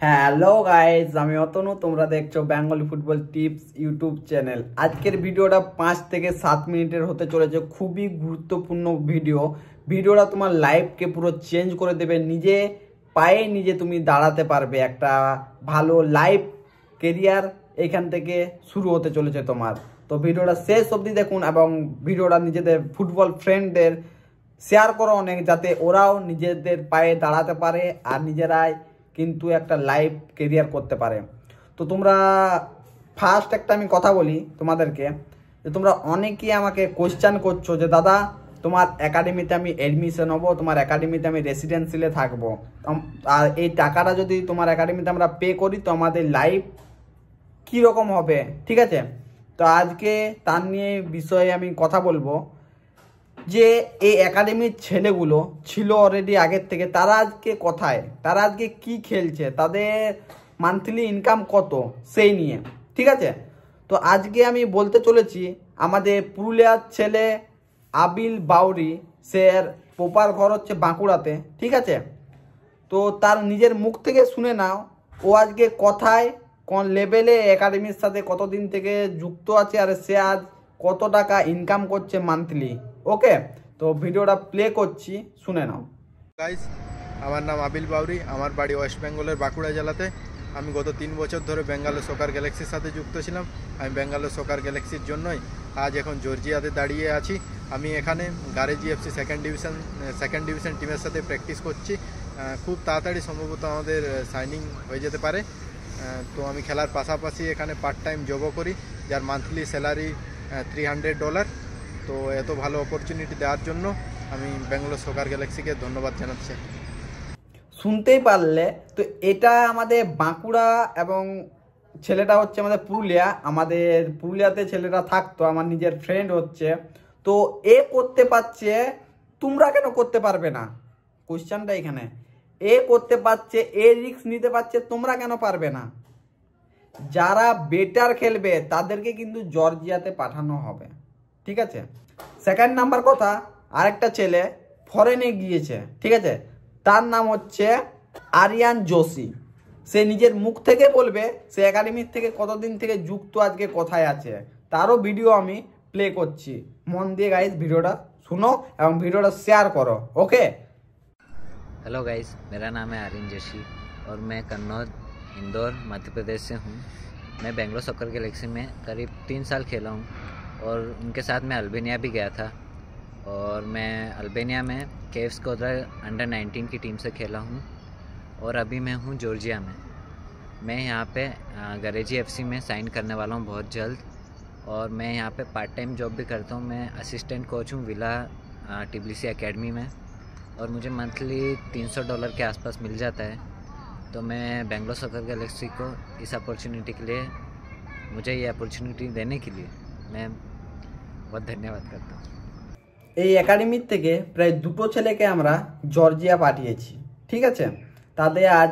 Hello guys, আমি অতনু। তোমরা দেখছো Bengali football tips YouTube channel. আজকের ভিডিওটা 5 থেকে 7 মিনিটের হতে চলেছে। খুবই গুরুত্বপূর্ণ ভিডিওটা তোমার লাইফকে পুরো চেঞ্জ করে দেবে। নিজে পায়ে নিজে তুমি দাঁড়াতে পারবে। একটা ভালো লাইফ কেরিয়ার এখান থেকে শুরু হতে চলেছে তোমার। তো ভিডিওটা শেষ অবধি দেখুন এবং ভিডিওটা নিজেদের ফুটবল ফ্রেন্ডদের শেয়ার করো অনেক, যাতে ওরাও নিজেদের পায়ে দাঁড়াতে পারে আর নিজেরাই কিন্তু একটা লাইফ কেরিয়ার করতে পারে। তো তোমরা ফার্স্ট একটা আমি কথা বলি তোমাদেরকে, যে তোমরা অনেকেই আমাকে কোয়েশ্চেন করছো যে দাদা তোমার একাডেমিতে আমি অ্যাডমিশন হবো, তোমার একাডেমিতে আমি রেসিডেন্সিয়ালে থাকবো, আর এই টাকাটা যদি তোমার একাডেমিতে আমরা পে করি তো আমাদের লাইফ কীরকম হবে, ঠিক আছে? তো আজকে তার নিয়ে বিষয়ে আমি কথা বলবো যে এই একাডেমির ছেলেগুলো ছিল অলরেডি আগের থেকে, তারা আজকে কোথায়, তারা আজকে কি খেলছে, তাদের মান্থলি ইনকাম কত, সেই নিয়ে, ঠিক আছে? তো আজকে আমি বলতে চলেছি আমাদের পুরুলিয়ার ছেলে আবিল বাউরি, সে প্রপার ঘর হচ্ছে বাঁকুড়াতে, ঠিক আছে? তো তার নিজের মুখ থেকে শুনে নাও ও আজকে কোথায়, কোন লেভেলে একাডেমির সাথে কতদিন থেকে যুক্ত আছে, আর সে আজ কত টাকা ইনকাম করছে মান্থলি। ওকে, তো ভিডিওটা প্লে করছি, শুনে নাও। গাইস, আমার নাম আবিল বাউরি, আমার বাড়ি ওয়েস্ট বেঙ্গলের বাঁকুড়া জেলাতে। আমি গত 3 বছর ধরে বেঙ্গালোর সকার গ্যালাক্সির সাথে যুক্ত ছিলাম। আমি বেঙ্গালোর সকার গ্যালাক্সির জন্যই আজ এখন জর্জিয়াতে দাঁড়িয়ে আছি। আমি এখানে গারে জিএফসি সেকেন্ড ডিভিশন টিমের সাথে প্র্যাকটিস করছি। খুব তাড়াতাড়ি সম্ভবত আমাদের সাইনিং হয়ে যেতে পারে। তো আমি খেলার পাশাপাশি এখানে পার্ট টাইম জবও করি, যার মান্থলি স্যালারি $300। তো এত ভালো অপরচুনিটি দেওয়ার জন্য আমি বেঙ্গালোর সকার গ্যালাক্সিকে ধন্যবাদ জানাচ্ছি। শুনতেই পারলে, তো এটা আমাদের বাঁকুড়া এবং ছেলেটা হচ্ছে আমাদের পুরুলিয়া। আমাদের পুরুলিয়াতে ছেলেটা থাকতো, আমার নিজের ফ্রেন্ড হচ্ছে। তো এ করতে পারছে, তোমরা কেন করতে পারবে না? কোশ্চেনটা এখানে। এ করতে পারছে, এ রিস্ক নিতে পারছে, তোমরা কেন পারবে না? যারা বেটার খেলবে তাদেরকে কিন্তু জর্জিয়াতে পাঠানো হবে, ঠিক আছে? সেকেন্ড নাম্বার কথা, আরেকটা ছেলে ফরেনে গিয়েছে, ঠিক আছে? তার নাম হচ্ছে আরিয়ান যোশী। সে নিজের মুখ থেকে বলবে সে একাডেমির থেকে কতদিন থেকে যুক্ত, আজকে কোথায় আছে, তারও ভিডিও আমি প্লে করছি। মন দিয়ে গাইজ ভিডিওটা শুনো এবং ভিডিওটা শেয়ার করো। ওকে। हेलो गाइस, मेरा नाम है आर्यन जोशी और मैं कन्नौज इंदौर मध्य प्रदेश से हूँ। मैं बेंगलोर सॉकर गैलेक्सी में करीब 3 साल खेला हूँ और उनके साथ मैं अल्बानिया भी गया था। और मैं अल्बानिया में केव्स कोद्रा अंडर 19 की टीम से खेला हूँ और अभी मैं हूँ जॉर्जिया में। मैं यहाँ पे गरेजी एफसी में साइन करने वाला हूँ बहुत जल्द। और मैं यहाँ पे पार्ट टाइम जॉब भी करता हूँ। मैं असिस्टेंट कोच हूँ विला टिब्लिसी एकेडमी में और मुझे मंथली $300 के आसपास मिल जाता है। तो मैं बेंगलोर सॉकर गैलेक्सी को इस अपॉर्चुनिटी के लिए, मुझे ये अपॉर्चुनिटी देने के लिए मैं बहुत धन्यवाद करता हूँ। এই একাডেমির থেকে প্রায় 2টো ছেলেকে আমরা জর্জিয়া পাঠিয়েছি, ঠিক আছে? তাদের আজ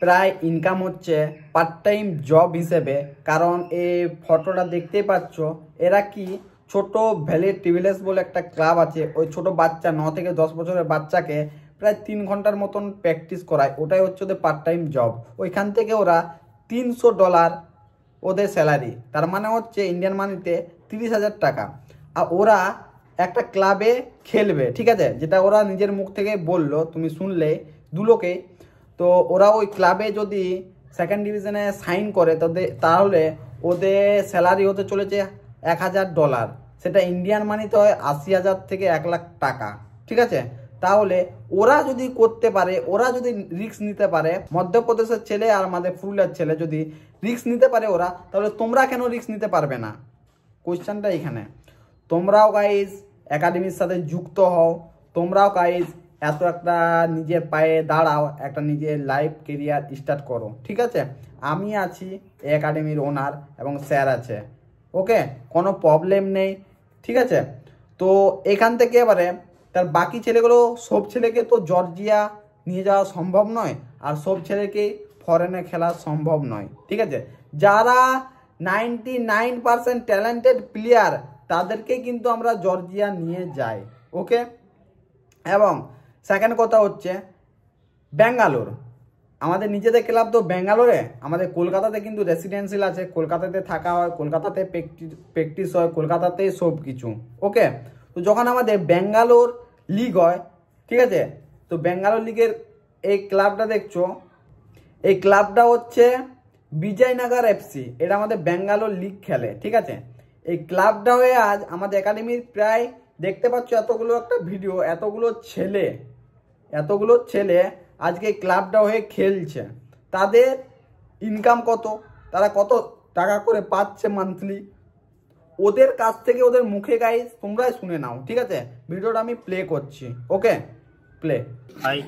প্রায় ইনকাম হচ্ছে পার্ট টাইম জব হিসেবে। কারণ এই ফটোটা দেখতেই পাচ্ছ, এরা কি ছোট ভ্যালি টিভিলেস বলে একটা ক্লাব আছে, ওই ছোট বাচ্চা 9 থেকে 10 বছরের বাচ্চাকে প্রায় 3 ঘন্টার মতন প্র্যাকটিস করায়। ওটাই হচ্ছে ওদের পার্ট টাইম জব। ওইখান থেকে ওরা $300 ওদের স্যালারি, তার মানে হচ্ছে ইন্ডিয়ান মানিতে 30,000 টাকা। আর ওরা একটা ক্লাবে খেলবে, ঠিক আছে? যেটা ওরা নিজের মুখ থেকে বললো, তুমি শুনলে দুলোকে। তো ওরা ওই ক্লাবে যদি সেকেন্ড ডিভিশনে সাইন করে তাহলে ওদের স্যালারি হতে চলেছে $1,000। সেটা ইন্ডিয়ান মানিতে হয় 80,000 থেকে 1 লাখ টাকা, ঠিক আছে? তাহলে ওরা যদি করতে পারে, ওরা যদি রিস্ক নিতে পারে, মধ্যপ্রদেশের ছেলে আর আমাদের পুরুলিয়ার ছেলে যদি রিস্ক নিতে পারে ওরা, তাহলে তোমরা কেন রিস্ক নিতে পারবে না? কোয়েশ্চেনটা এখানে। তোমরাও গাইজ একাডেমির সাথে যুক্ত হও, তোমরাও গাইজ এত একটা নিজের পায়ে দাঁড়াও, একটা নিজের লাইফ কেরিয়ার স্টার্ট করো, ঠিক আছে? আমি আছি একাডেমির ওনার এবং স্যার আছে। ওকে, কোনো প্রবলেম নেই, ঠিক আছে? তো এখান থেকে এবারে তার বাকি ছেলেগুলো, সব ছেলেকে তো জর্জিয়া নিয়ে যাওয়া সম্ভব নয়, আর সব ছেলেকে ফরেনে খেলা সম্ভব নয়, ঠিক আছে? যারা 99% ট্যালেন্টেড প্লেয়ার তাদেরকে কিন্তু আমরা জর্জিয়া নিয়ে যাই। ওকে। এবং সেকেন্ড কথা হচ্ছে বেঙ্গালোর, আমাদের নিজেদের ক্লাব তো ব্যাঙ্গালোরে, আমাদের কলকাতাতে কিন্তু রেসিডেন্সিয়াল আছে, কলকাতাতে থাকা হয়, কলকাতাতে প্র্যাকটিস হয়, কলকাতাতেই সব কিছু। ওকে, তো যখন আমাদের ব্যাঙ্গালোর লিগ হয়, ঠিক আছে, তো ব্যাঙ্গালোর লিগের এই ক্লাবটা দেখছো, এই ক্লাবটা হচ্ছে বিজয়নগর এফসি। এটা আমাদের ব্যাঙ্গালোর লিগ খেলে, ঠিক আছে। এই ক্লাবটা হয়ে আজ আমাদের একাডেমির প্রায় দেখতে পাচ্ছ এতগুলো একটা ভিডিও, এতগুলো ছেলে আজকে ক্লাবটা হয়ে খেলছে। তাদের ইনকাম কত, তারা কত টাকা করে পাচ্ছে মান্থলি, ওদের কাছ থেকে ওদের মুখে গাইস তোমরাই শুনে নাও, ঠিক আছে। ভিডিওটা আমি প্লে করছি, ওকে, প্লে। হাই,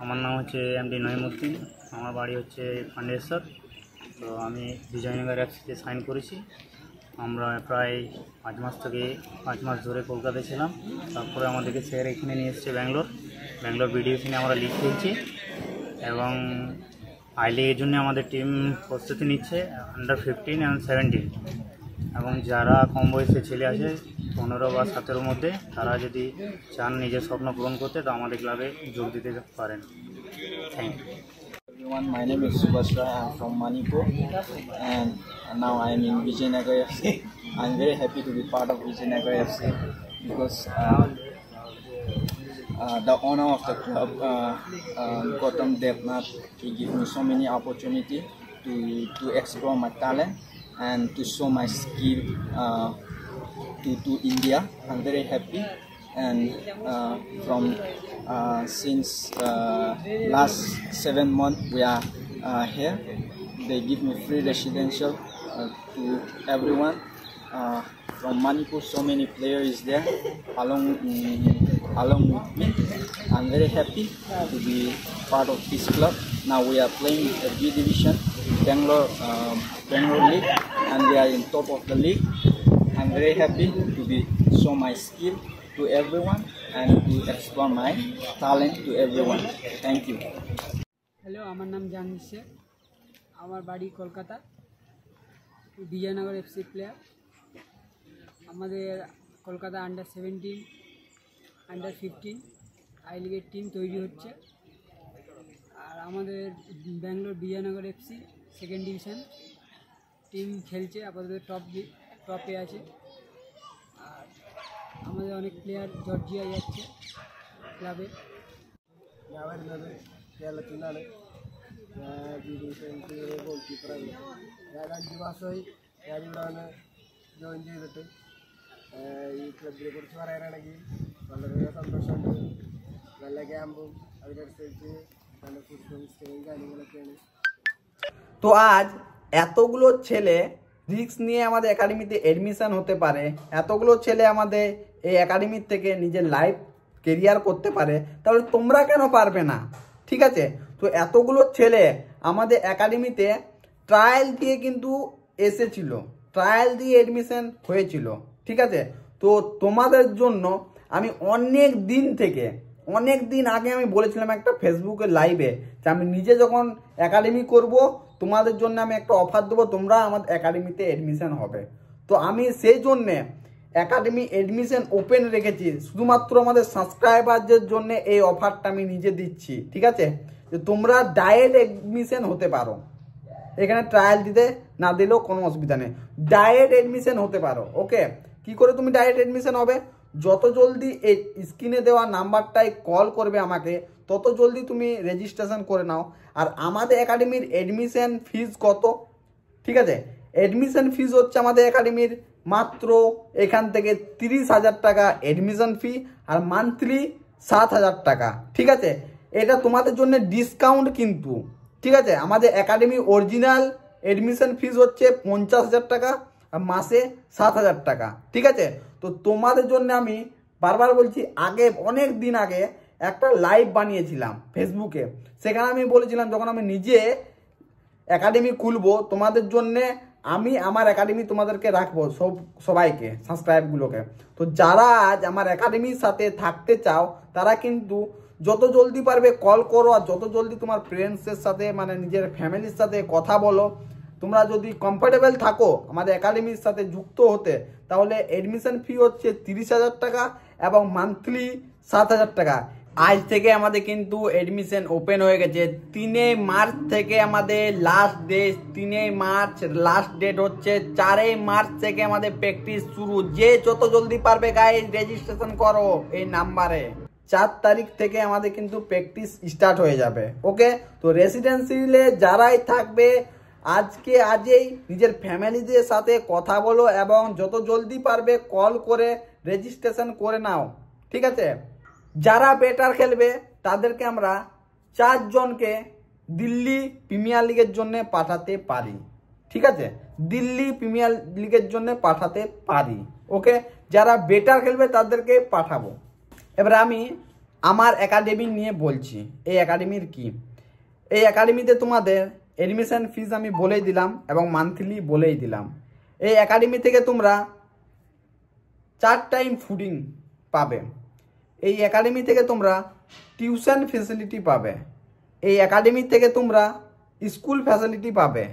আমার নাম হচ্ছে এমডি নঈমুদ্দিন, আমার বাড়ি হচ্ছে পান্ডেশ্বর। তো আমি বিজয়নগর এফসিতে সাইন করেছি। আমরা প্রায় 5 মাস ধরে কলকাতায় ছিলাম। তারপরে আমাদেরকে স্যার এখানে নিয়ে এসছে ব্যাঙ্গালোর বিডিএসি নিয়ে আমরা লিগ খেলছি এবং আই লিগের জন্য আমাদের টিম প্রস্তুতি নিচ্ছে আন্ডার 15 এবং 17। এবং যারা কম বয়সে ছেলে আছে 15 বা 17 মধ্যে, তারা যদি চান নিজের স্বপ্ন পূরণ করতে, তো আমাদের ক্লাবে যোগ দিতে পারেন। Thank you. Everyone, my name is Subhash Rai. I'm from Manipur, and now I am in Vijayanagar FC. I'm very happy to be part of Vijayanagar FC because the owner of the club, Gautam Devnath, he gave me so many opportunity to explore my talent and to show my skill to India. I'm very happy, and from since last 7 months we are here. They give me free residential to everyone from Manipur. So many players is there along with me. I'm very happy to be part of this club. Now we are playing the B division, Bangalore League, and we are in top of the league. I'm very happy to show my skill to everyone and to explore my talent to everyone. Thank you. Hello, আমার নাম জাহাঙ্গীর শেখ, আমার বাড়ি Kolkata, Bijoynagar FC player. আমাদের Kolkata under 17, under 15 I লিগের team তৈরি হচ্ছে। আর আমাদের Bangalore Vijaynagar FC second division team খেলছে, আপাতত টপে আছে। আর আমাদের অনেক প্লেয়ার জর্জিয়া যাচ্ছে ক্লাবে। കേരളത്തിലാണ് ഗോൾ കീപ്പറാണ്. ഞാൻ 5 മാസമായി ഞാനിവിടെ വന്ന് ജോയിൻ ചെയ്തിട്ട്. ഈ ക്ലബിനെ കുറിച്ച് പറയാനാണെങ്കിൽ വളരെ സന്തോഷമുണ്ട്. നല്ല ക്യാമ്പും അതിനനുസരിച്ച് നല്ല ഫുഡും സ്റ്റേയും കാര്യങ്ങളൊക്കെയാണ്। তো আজ এতগুলো ছেলে রিস্ক নিয়ে আমাদের একাডেমিতে এডমিশন হতে পারে, এতগুলো ছেলে আমাদের এই একাডেমির থেকে নিজের লাইফ কেরিয়ার করতে পারে, তাহলে তোমরা কেন পারবে না? ঠিক আছে, তো এতগুলো ছেলে আমাদের একাডেমিতে ট্রায়াল দিয়ে কিন্তু এসেছিল, ট্রায়াল দিয়ে এডমিশন হয়েছিল। ঠিক আছে, তো তোমাদের জন্য আমি অনেক দিন আগে আমি বলেছিলাম একটা ফেসবুকের লাইভে যে আমি নিজে যখন একাডেমি করব তোমাদের জন্য আমি একটা অফার দেবো, তোমরা আমার একাডেমিতে এডমিশন হবে। তো আমি সেই জন্যে একাডেমি এডমিশন ওপেন রেখেছি, শুধুমাত্র আমাদের সাবস্ক্রাইবারদের জন্য এই অফারটা আমি নিজে দিচ্ছি। ঠিক আছে, যে তোমরা ডাইরেক্ট এডমিশন হতে পারো, এখানে ট্রায়াল দিতে না দিলেও কোনো অসুবিধা নেই, ডাইরেক্ট এডমিশন হতে পারো। ওকে, কি করে তুমি ডাইরেক্ট এডমিশন হবে? যত জলদি এই স্ক্রিনে দেওয়া নাম্বারটায় কল করবে আমাকে, তত জলদি তুমি রেজিস্ট্রেশন করে নাও। আর আমাদের একাডেমির এডমিশন ফিজ কত? ঠিক আছে, এডমিশন ফিজ হচ্ছে আমাদের একাডেমির মাত্র এখান থেকে 30,000 টাকা এডমিশন ফি, আর মান্থলি 7,000 টাকা। ঠিক আছে, এটা তোমাদের জন্য ডিসকাউন্ট কিন্তু। ঠিক আছে, আমাদের একাডেমি অরিজিনাল এডমিশন ফিজ হচ্ছে 50,000 টাকা আর মাসে 7,000 টাকা। ঠিক আছে, তো তোমাদের জন্য আমি বারবার বলছি, আগে অনেক দিন আগে একটা লাইভ বানিয়েছিলাম ফেসবুকে, সেখানে আমি বলেছিলাম যখন আমি নিজে একাডেমি খুলবো তোমাদের জন্যে, আমি আমার একাডেমি তোমাদেরকে রাখবো সবাইকে, সাবস্ক্রাইবগুলোকে। তো যারা আজ আমার একাডেমির সাথে থাকতে চাও তারা কিন্তু যত জলদি পারবে কল করো, আর যত জলদি তোমার ফ্রেন্ডসের সাথে মানে নিজের ফ্যামিলির সাথে কথা বলো। তোমরা যদি কমফোর্টেবল থাকো আমাদের একাডেমির সাথে যুক্ত হতে, তাহলে এডমিশন ফি হচ্ছে 30,000 টাকা এবং মান্থলি 7,000 টাকা। আজ থেকে আমাদের কিন্তু এডমিশন ওপেন হয়ে গেছে। 3 মার্চ থেকে আমাদের last date, 3 March last date হচ্ছে। 4 মার্চ থেকে আমাদের প্র্যাকটিস শুরু। যে যত জলদি পারবে গাইজ রেজিস্ট্রেশন করো এই নাম্বারে। 4 তারিখ থেকে আমাদের কিন্তু প্র্যাকটিস স্টার্ট হয়ে যাবে। ওকে, তো রেসিডেন্সিয়ালে যারাই থাকবে আজই নিজের ফ্যামিলিদের সাথে কথা বলো এবং যত জলদি পারবে কল করে রেজিস্ট্রেশন করে নাও। ঠিক আছে, যারা বেটার খেলবে তাদেরকে আমরা 4 জনকে দিল্লি প্রিমিয়ার লিগের জন্য পাঠাতে পারি। ঠিক আছে, দিল্লি প্রিমিয়ার লিগের জন্য পাঠাতে পারি। ওকে, যারা বেটার খেলবে তাদেরকে পাঠাবো। এবার আমি আমার একাডেমি নিয়ে বলছি। এই একাডেমির কি, এই একাডেমিতে তোমাদের এডমিশন ফিস আমি বলেই দিলাম এবং মান্থলি বলেই দিলাম। এই একাডেমি থেকে তোমরা 4 টাইম ফুডিং পাবে। এই একাডেমি থেকে তোমরা টিউশন ফ্যাসিলিটি পাবে। এই একাডেমি থেকে তোমরা স্কুল ফ্যাসিলিটি পাবে।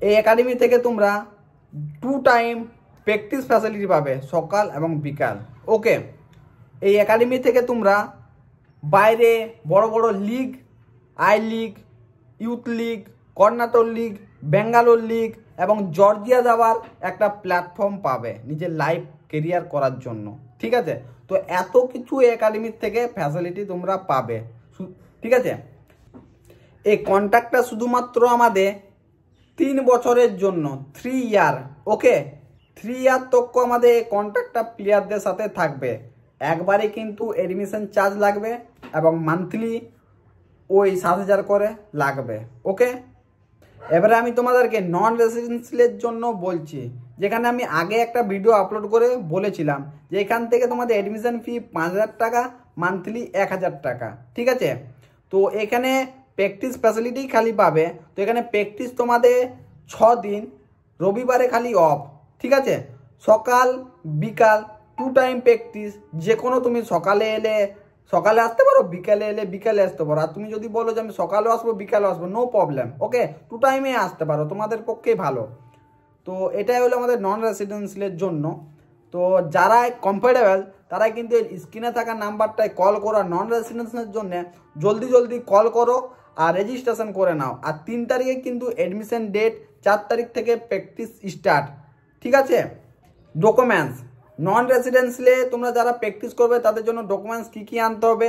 এই একাডেমি থেকে তোমরা 2 টাইম প্র্যাকটিস ফ্যাসিলিটি পাবে, সকাল এবং বিকাল। ওকে, এই একাডেমি থেকে তোমরা বাইরে বড় বড় league, I league, youth league, Karnataka league, Bangalore league এবং জর্জিয়া যাওয়ার একটা প্ল্যাটফর্ম পাবে নিজের লাইফ কেরিয়ার করার জন্য। ঠিক আছে, তো এত কিছু একাডেমির থেকে ফ্যাসিলিটি তোমরা পাবে। ঠিক আছে, এই কন্ট্রাক্টটা শুধুমাত্র আমাদের 3 বছরের জন্য, 3 ইয়ার। ওকে, 3 ইয়ার তক আমাদের এই কন্ট্রাক্টটা প্লেয়ারদের সাথে থাকবে। একবারে কিন্তু এডমিশন চার্জ লাগবে এবং মান্থলি ওই 7,000 করে লাগবে। ওকে, এবারে আমি তোমাদেরকে নন রেসিডেন্সিয়ালের জন্য বলছি, যেখানে আমি আগে একটা ভিডিও আপলোড করে বলেছিলাম যে এখান থেকে তোমাদের এডমিশন ফি 5,000 টাকা, মান্থলি 1,000 টাকা। ঠিক আছে, তো এখানে প্র্যাকটিস ফ্যাসিলিটি খালি পাবে। তো এখানে প্র্যাকটিস তোমাদের 6 দিন, রবিবারে খালি অফ। ঠিক আছে, সকাল বিকাল 2 টাইম প্র্যাকটিস। যে কোনো তুমি সকালে এলে সকালে আসতে পারো, বিকালে এলে বিকালে আসতে পারো। আর তুমি যদি বলো যে আমি সকালেও আসবো বিকালেও আসবো, নো প্রবলেম। ওকে, 2 টাইমে আসতে পারো, তোমাদের পক্ষেই ভালো। তো এটাই হলো আমাদের নন রেসিডেন্সিয়ালের জন্য। তো যারা কমফোর্টেবল তারাই কিন্তু স্ক্রিনে থাকা নাম্বারটায় কল করো। নন রেসিডেন্সিয়ালের জন্য জলদি জলদি কল করো আর রেজিস্ট্রেশন করে নাও। আর 3 তারিখে কিন্তু এডমিশন ডেট, 4 তারিখ থেকে প্র্যাকটিস স্টার্ট। ঠিক আছে, ডকুমেন্টস নন রেসিডেন্সিয়ালে তোমরা যারা প্র্যাকটিস করবে তাদের জন্য ডকুমেন্টস কী আনতে হবে: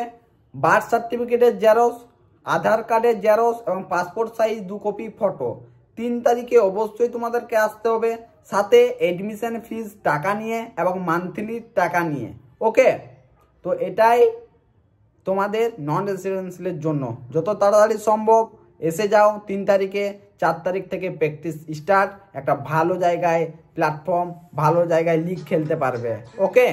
বার্থ সার্টিফিকেটের জেরক্স, আধার কার্ডের জেরক্স এবং পাসপোর্ট সাইজ 2 কপি ফটো। 3 তারিখে অবশ্যই তোমাদেরকে আসতে হবে, সাথে এডমিশন ফিস টাকা নিয়ে এবং মান্থলি টাকা নিয়ে। ওকে, তো এটাই তোমাদের নন রেসিডেন্সিয়ালের জন্য। যত তাড়াতাড়ি সম্ভব এসে যাও। 3 তারিখে, 4 তারিখ থেকে প্র্যাকটিস স্টার্ট। একটা ভালো জায়গায় প্ল্যাটফর্ম, ভালো জায়গায় লিগ খেলতে পারবে। ওকে।